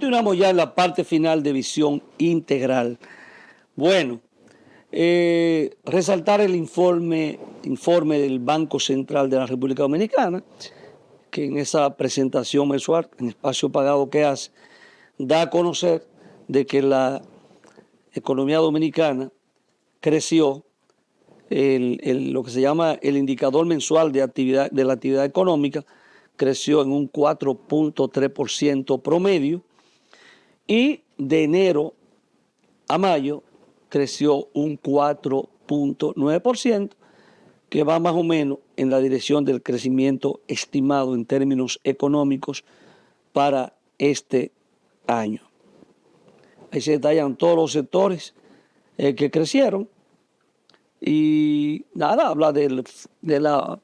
Continuamos ya en la parte final de Visión Integral. Bueno, resaltar el informe del Banco Central de la República Dominicana, que en esa presentación mensual, en espacio pagado que hace, da a conocer de que la economía dominicana creció, lo que se llama el indicador mensual de la actividad económica, creció en un 4.3% promedio, y de enero a mayo creció un 4.9%, que va más o menos en la dirección del crecimiento estimado en términos económicos para este año. Ahí se detallan todos los sectores que crecieron y nada, habla de la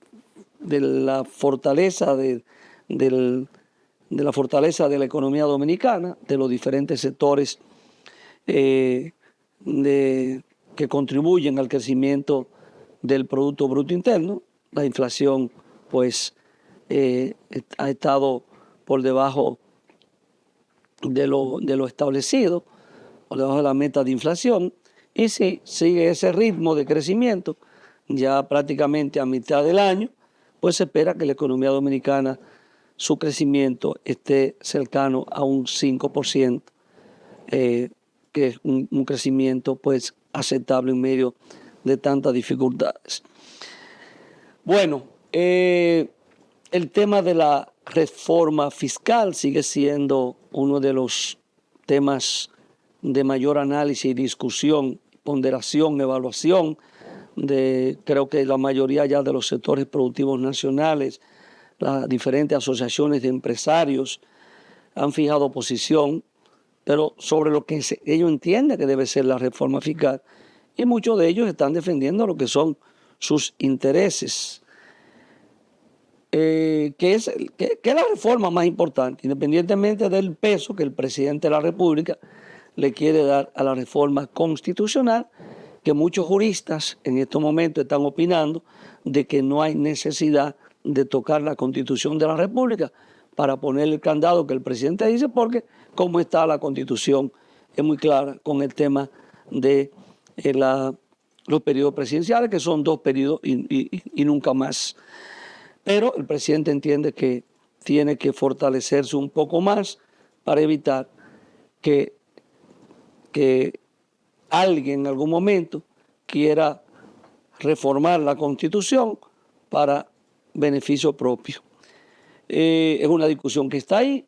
fortaleza de la economía dominicana, de los diferentes sectores que contribuyen al crecimiento del Producto Bruto Interno. La inflación, pues, ha estado por debajo de lo establecido, por debajo de la meta de inflación, y si sigue ese ritmo de crecimiento, ya prácticamente a mitad del año, pues se espera que la economía dominicana, su crecimiento esté cercano a un 5%, que es un crecimiento pues aceptable en medio de tantas dificultades. Bueno, el tema de la reforma fiscal sigue siendo uno de los temas de mayor análisis y discusión, ponderación, evaluación creo que la mayoría ya de los sectores productivos nacionales. Las diferentes asociaciones de empresarios han fijado posición, pero sobre lo que ellos entienden que debe ser la reforma fiscal, y muchos de ellos están defendiendo lo que son sus intereses, que es la reforma más importante, independientemente del peso que el presidente de la República le quiere dar a la reforma constitucional, que muchos juristas en estos momentos están opinando de que no hay necesidad de tocar la Constitución de la República para poner el candado que el presidente dice, porque como está la Constitución es muy clara con el tema de los periodos presidenciales, que son 2 periodos y nunca más. Pero el presidente entiende que tiene que fortalecerse un poco más para evitar que alguien en algún momento quiera reformar la Constitución para beneficio propio. Es una discusión que está ahí.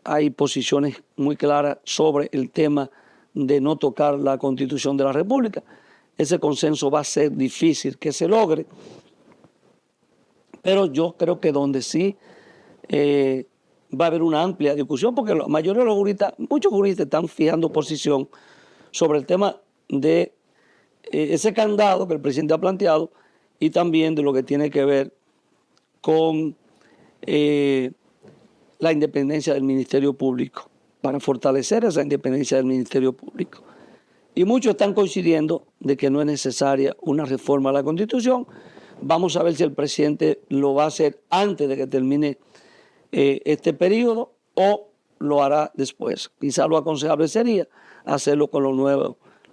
Hay posiciones muy claras sobre el tema de no tocar la Constitución de la República. Ese consenso va a ser difícil que se logre, pero yo creo que donde sí va a haber una amplia discusión, porque la mayoría de los juristas, muchos juristas están fijando posición sobre el tema de ese candado que el presidente ha planteado, y también de lo que tiene que ver con la independencia del Ministerio Público, para fortalecer esa independencia del Ministerio Público. Y muchos están coincidiendo de que no es necesaria una reforma a la Constitución. Vamos a ver si el presidente lo va a hacer antes de que termine este periodo o lo hará después. Quizá lo aconsejable sería hacerlo con los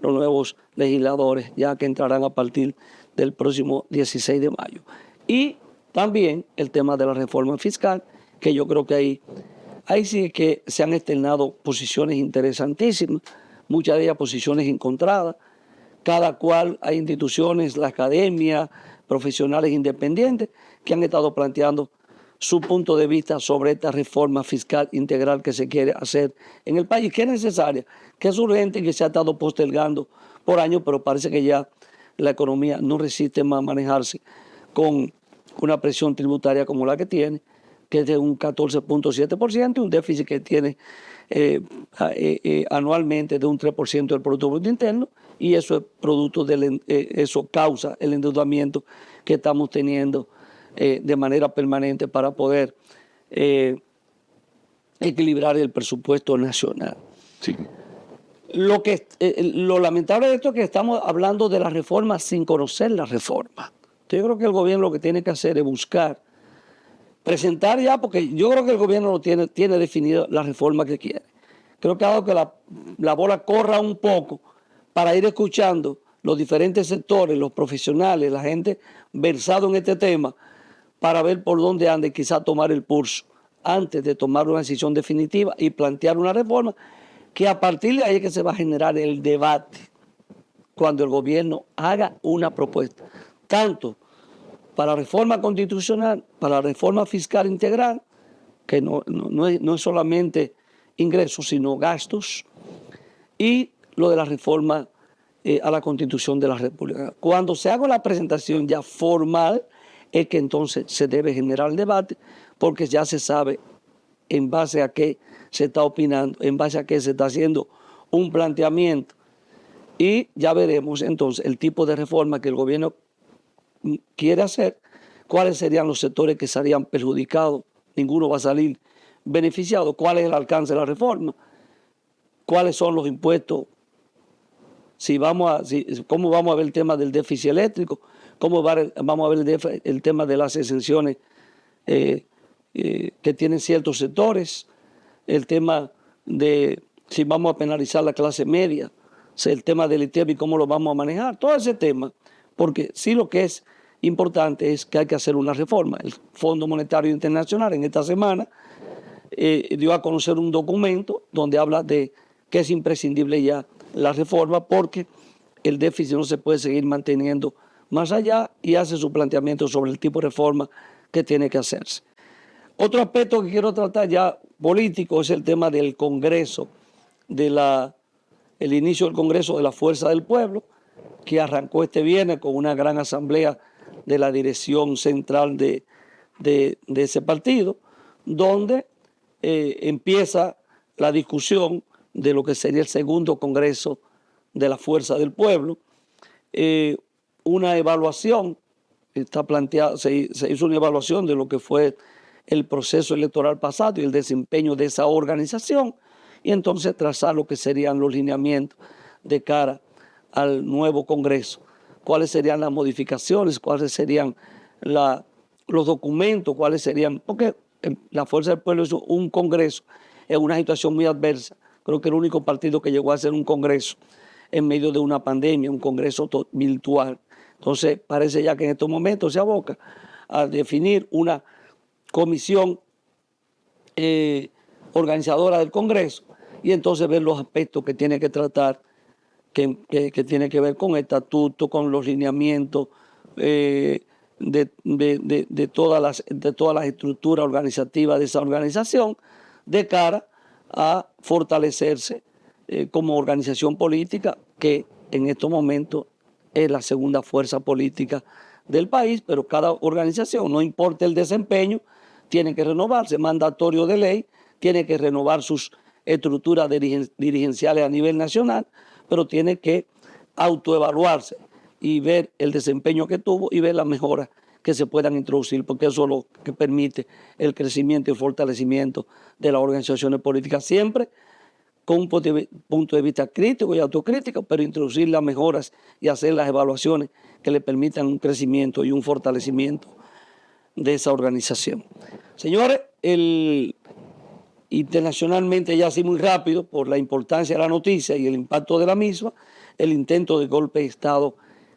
nuevos legisladores, ya que entrarán a partir del próximo 16 de mayo. Y también el tema de la reforma fiscal, que yo creo que ahí sí que se han externado posiciones interesantísimas, muchas de ellas posiciones encontradas. Cada cual, hay instituciones, la academia, profesionales independientes que han estado planteando su punto de vista sobre esta reforma fiscal integral que se quiere hacer en el país, que es necesaria, que es urgente y que se ha estado postergando por años, pero parece que ya la economía no resiste más manejarse con una presión tributaria como la que tiene, que es de un 14.7%, y un déficit que tiene anualmente de un 3% del Producto Bruto Interno, y eso es producto eso causa el endeudamiento que estamos teniendo de manera permanente para poder equilibrar el presupuesto nacional. Sí. Lo lamentable de esto es que estamos hablando de la reforma sin conocer la reforma. Entonces yo creo que el gobierno lo que tiene que hacer es buscar, presentar ya, porque yo creo que el gobierno tiene definida la reforma que quiere. creo que ha dado que la bola corra un poco para ir escuchando los diferentes sectores, los profesionales, la gente versado en este tema, para ver por dónde anda y quizá tomar el pulso antes de tomar una decisión definitiva y plantear una reforma que a partir de ahí es que se va a generar el debate cuando el gobierno haga una propuesta, tanto para la reforma constitucional, para la reforma fiscal integral, que no es solamente ingresos, sino gastos, y lo de la reforma a la Constitución de la República. Cuando se haga la presentación ya formal, es que entonces se debe generar el debate, porque ya se sabe en base a qué se está opinando, en base a qué se está haciendo un planteamiento, y ya veremos entonces el tipo de reforma que el gobierno quiere hacer, cuáles serían los sectores que serían perjudicados, ninguno va a salir beneficiado, cuál es el alcance de la reforma, cuáles son los impuestos, cómo vamos a ver el tema del déficit eléctrico, cómo vamos a ver el tema de las exenciones que tienen ciertos sectores, el tema de si vamos a penalizar la clase media, el tema del ITEVI, cómo lo vamos a manejar, todo ese tema, porque sí lo que es importante es que hay que hacer una reforma. El Fondo Monetario Internacional en esta semana dio a conocer un documento donde habla de que es imprescindible ya la reforma porque el déficit no se puede seguir manteniendo más allá, y hace su planteamiento sobre el tipo de reforma que tiene que hacerse. Otro aspecto que quiero tratar ya político es el tema del Congreso, el inicio del Congreso de la Fuerza del Pueblo, que arrancó este viernes con una gran asamblea de la dirección central de ese partido, donde empieza la discusión de lo que sería el segundo Congreso de la Fuerza del Pueblo. Una evaluación está planteada, se hizo una evaluación de lo que fue el proceso electoral pasado y el desempeño de esa organización, y entonces trazar lo que serían los lineamientos de cara al nuevo Congreso, cuáles serían las modificaciones, cuáles serían los documentos, cuáles serían, porque la Fuerza del Pueblo es un Congreso en una situación muy adversa. Creo que el único partido que llegó a hacer un Congreso en medio de una pandemia, un Congreso virtual. Entonces parece ya que en estos momentos se aboca a definir una comisión organizadora del Congreso y entonces ver los aspectos que tiene que tratar, que tiene que ver con el estatuto, con los lineamientos de todas las estructuras organizativas de esa organización, de cara a fortalecerse como organización política, que en estos momentos es la segunda fuerza política del país, pero cada organización, no importa el desempeño, tiene que renovarse, mandatorio de ley, tiene que renovar sus estructuras dirigenciales a nivel nacional, pero tiene que autoevaluarse y ver el desempeño que tuvo y ver las mejoras que se puedan introducir, porque eso es lo que permite el crecimiento y el fortalecimiento de las organizaciones políticas, siempre con un punto de vista crítico y autocrítico, pero introducir las mejoras y hacer las evaluaciones que le permitan un crecimiento y un fortalecimiento de esa organización. Señores, internacionalmente, ya así muy rápido, por la importancia de la noticia y el impacto de la misma, el intento de golpe de Estado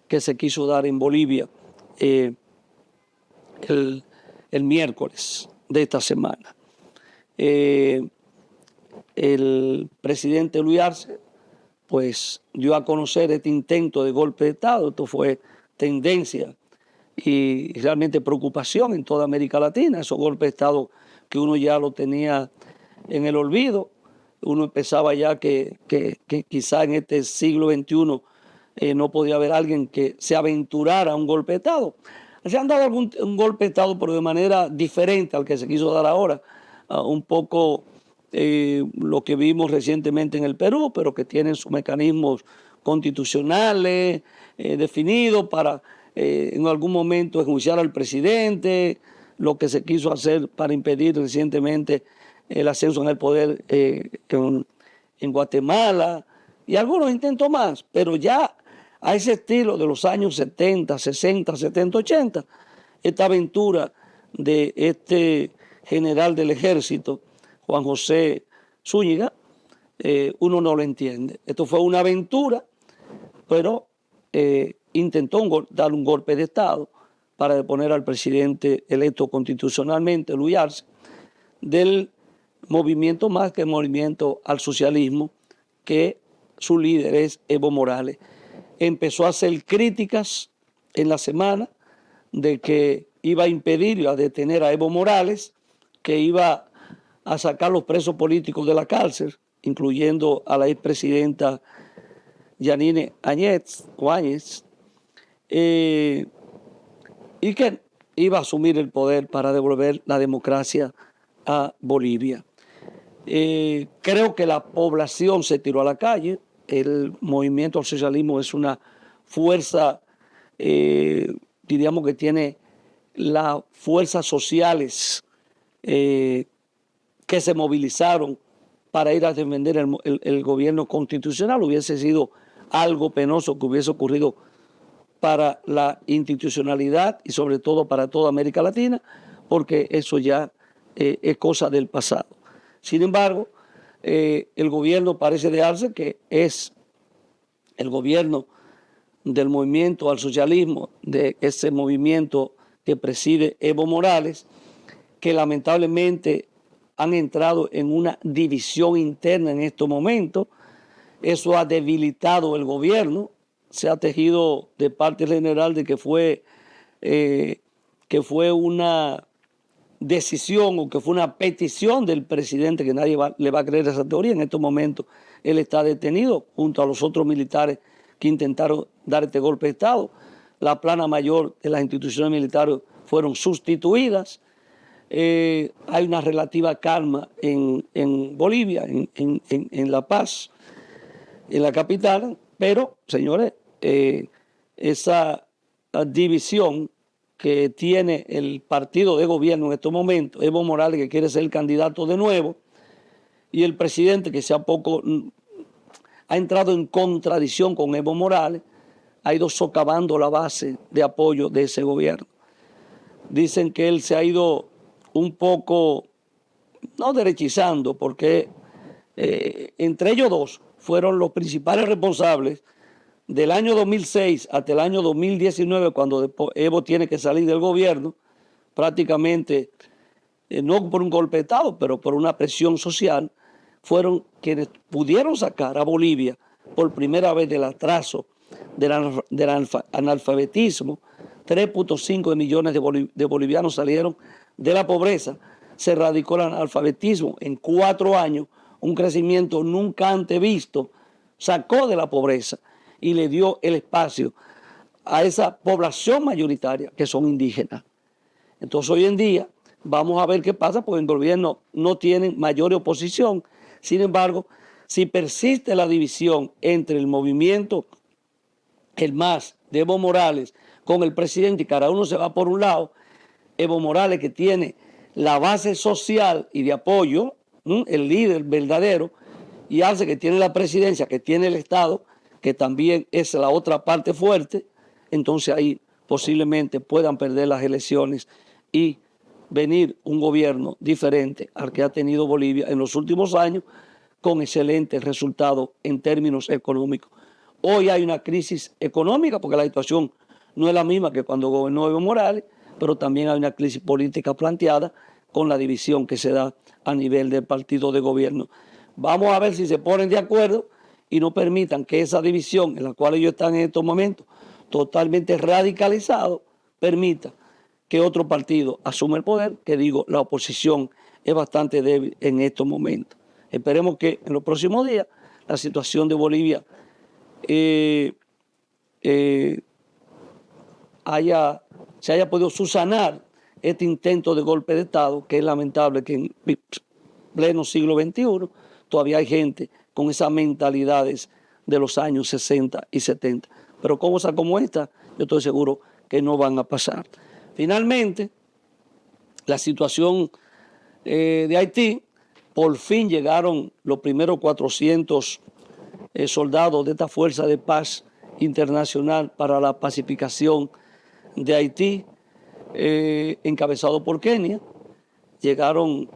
que se quiso dar en Bolivia el miércoles de esta semana. El presidente Luis Arce pues dio a conocer este intento de golpe de Estado. Esto fue tendencia y realmente preocupación en toda América Latina, esos golpes de Estado que uno ya lo tenía en el olvido. Uno empezaba ya que quizá en este siglo XXI no podía haber alguien que se aventurara a un golpe de Estado. Se han dado un golpe de Estado, pero de manera diferente al que se quiso dar ahora, un poco lo que vimos recientemente en el Perú, pero que tienen sus mecanismos constitucionales definidos para en algún momento enjuiciar al presidente, lo que se quiso hacer para impedir recientemente el ascenso en el poder en Guatemala, y algunos intentos más, pero ya a ese estilo de los años 70, 60, 70, 80, esta aventura de este general del ejército, Juan José Zúñiga, uno no lo entiende. Esto fue una aventura, pero intentó dar un golpe de Estado para deponer al presidente electo constitucionalmente, Luis Arce, del movimiento más que movimiento al socialismo, que su líder es Evo Morales. Empezó a hacer críticas en la semana de que iba a impedir y a detener a Evo Morales, que iba a sacar los presos políticos de la cárcel, incluyendo a la expresidenta Yanine Áñez, y que iba a asumir el poder para devolver la democracia a Bolivia. Creo que la población se tiró a la calle. El movimiento al socialismo es una fuerza, diríamos que tiene las fuerzas sociales que se movilizaron para ir a defender el gobierno constitucional. Hubiese sido algo penoso que hubiese ocurrido para la institucionalidad y sobre todo para toda América Latina, porque eso ya es cosa del pasado. Sin embargo, el gobierno parece dejarse que es el gobierno del movimiento al socialismo, de ese movimiento que preside Evo Morales, que lamentablemente han entrado en una división interna en estos momentos. Eso ha debilitado el gobierno. Se ha tejido de parte general de que fue una decisión o que fue una petición del presidente, que nadie le va a creer esa teoría. En estos momentos él está detenido junto a los otros militares que intentaron dar este golpe de Estado. La plana mayor de las instituciones militares fueron sustituidas. Hay una relativa calma en Bolivia, en La Paz, en la capital, pero, señores, esa división que tiene el partido de gobierno en estos momentos, Evo Morales, que quiere ser el candidato de nuevo, y el presidente, que ha entrado en contradicción con Evo Morales, ha ido socavando la base de apoyo de ese gobierno. Dicen que él se ha ido un poco, no derechizando, porque entre ellos dos fueron los principales responsables del año 2006 hasta el año 2019, cuando Evo tiene que salir del gobierno, prácticamente, no por un golpe de Estado, pero por una presión social, fueron quienes pudieron sacar a Bolivia por primera vez del atraso del analfabetismo. 3.5 millones de bolivianos salieron de la pobreza. Se erradicó el analfabetismo en 4 años, un crecimiento nunca antes visto. Sacó de la pobreza y le dio el espacio a esa población mayoritaria que son indígenas. Entonces hoy en día vamos a ver qué pasa, porque el gobierno no tiene mayor oposición. Sin embargo, si persiste la división entre el movimiento, el MAS de Evo Morales, con el presidente, y cada uno se va por un lado, Evo Morales, que tiene la base social y de apoyo, el líder verdadero, y Arce, que tiene la presidencia, que tiene el Estado, que también es la otra parte fuerte, entonces ahí posiblemente puedan perder las elecciones y venir un gobierno diferente al que ha tenido Bolivia en los últimos años, con excelentes resultados en términos económicos. Hoy hay una crisis económica porque la situación no es la misma que cuando gobernó Evo Morales, pero también hay una crisis política planteada con la división que se da a nivel del partido de gobierno. Vamos a ver si se ponen de acuerdo y no permitan que esa división en la cual ellos están en estos momentos totalmente radicalizado, permita que otro partido asuma el poder, que digo, la oposición es bastante débil en estos momentos. Esperemos que en los próximos días la situación de Bolivia se haya podido subsanar este intento de golpe de Estado, que es lamentable que en pleno siglo XXI todavía hay gente con esas mentalidades de los años 60 y 70. Pero cosas como esta, yo estoy seguro que no van a pasar. Finalmente, la situación de Haití, por fin llegaron los primeros 400 soldados de esta Fuerza de Paz Internacional para la Pacificación de Haití, encabezado por Kenia. Llegaron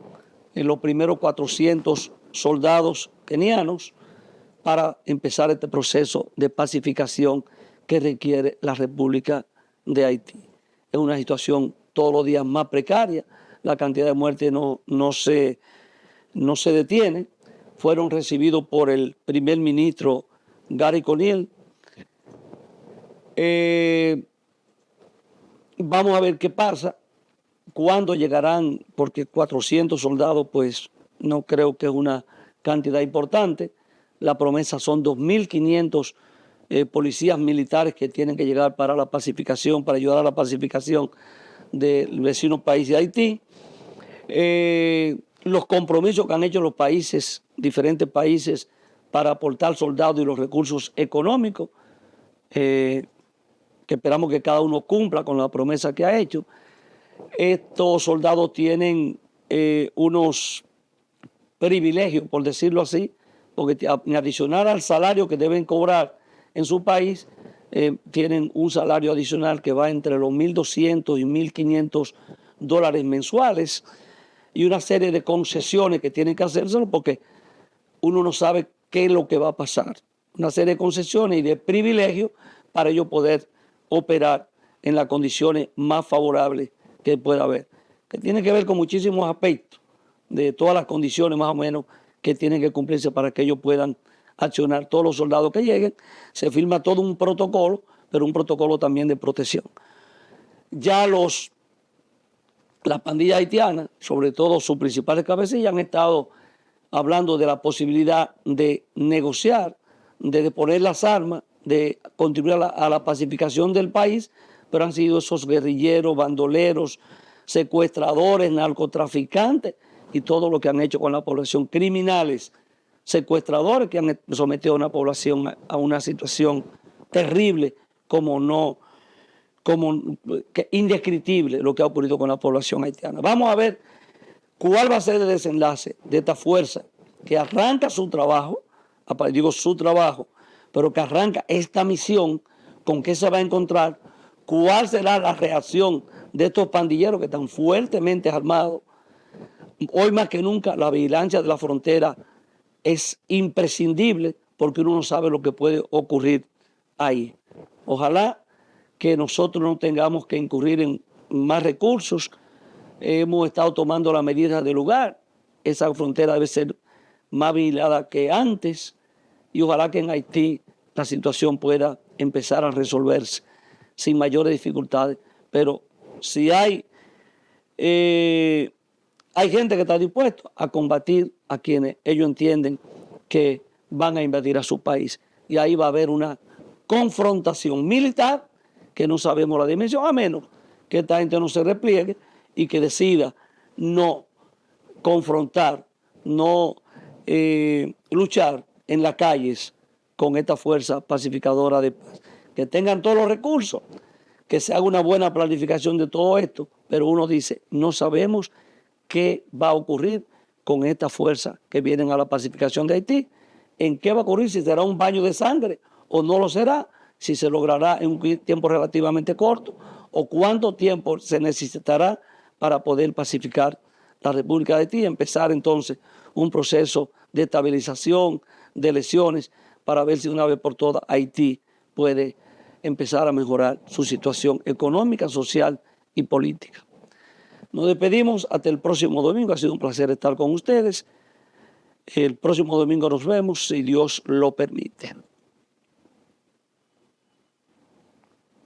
los primeros 400 soldados kenianos para empezar este proceso de pacificación que requiere la República de Haití. Es una situación todos los días más precaria, la cantidad de muertes no se detiene. Fueron recibidos por el primer ministro Gary Conille. Vamos a ver qué pasa, cuándo llegarán, porque 400 soldados, pues no creo que es una cantidad importante. La promesa son 2.500 policías militares que tienen que llegar para la pacificación, para ayudar a la pacificación del vecino país de Haití. Los compromisos que han hecho los países, diferentes países, para aportar soldados y los recursos económicos, que esperamos que cada uno cumpla con la promesa que ha hecho. Estos soldados tienen unos privilegios, por decirlo así, porque en adicional al salario que deben cobrar en su país, tienen un salario adicional que va entre los $1.200 y $1.500 mensuales, y una serie de concesiones que tienen que hacérselo porque uno no sabe qué es lo que va a pasar. Una serie de concesiones y de privilegios para ellos poder operar en las condiciones más favorables que pueda haber, que tiene que ver con muchísimos aspectos de todas las condiciones más o menos que tienen que cumplirse para que ellos puedan accionar. Todos los soldados que lleguen, se firma todo un protocolo, pero un protocolo también de protección. Ya las pandillas haitianas, sobre todo sus principales cabecillas, han estado hablando de la posibilidad de negociar, de deponer las armas, de contribuir a la pacificación del país, pero han sido esos guerrilleros, bandoleros, secuestradores, narcotraficantes y todo lo que han hecho con la población, criminales, secuestradores que han sometido a una población a una situación terrible, indescriptible lo que ha ocurrido con la población haitiana. Vamos a ver cuál va a ser el desenlace de esta fuerza que arranca su trabajo, pero que arranca esta misión, con qué se va a encontrar, cuál será la reacción de estos pandilleros que están fuertemente armados. Hoy más que nunca la vigilancia de la frontera es imprescindible porque uno no sabe lo que puede ocurrir ahí. Ojalá que nosotros no tengamos que incurrir en más recursos. Hemos estado tomando las medidas del lugar. Esa frontera debe ser más vigilada que antes y ojalá que en Haití la situación pueda empezar a resolverse sin mayores dificultades. Pero si hay gente que está dispuesta a combatir a quienes ellos entienden que van a invadir a su país. Y ahí va a haber una confrontación militar que no sabemos la dimensión, a menos que esta gente no se repliegue y que decida no confrontar, no luchar en las calles con esta fuerza pacificadora de paz. Que tengan todos los recursos, que se haga una buena planificación de todo esto, pero uno dice, no sabemos qué va a ocurrir con esta fuerza que vienen a la pacificación de Haití, en qué va a ocurrir, si será un baño de sangre o no lo será, si se logrará en un tiempo relativamente corto o cuánto tiempo se necesitará para poder pacificar la República de Haití y empezar entonces un proceso de estabilización, de elecciones, para ver si una vez por todas Haití puede empezar a mejorar su situación económica, social y política. Nos despedimos hasta el próximo domingo. Ha sido un placer estar con ustedes. El próximo domingo nos vemos, si Dios lo permite.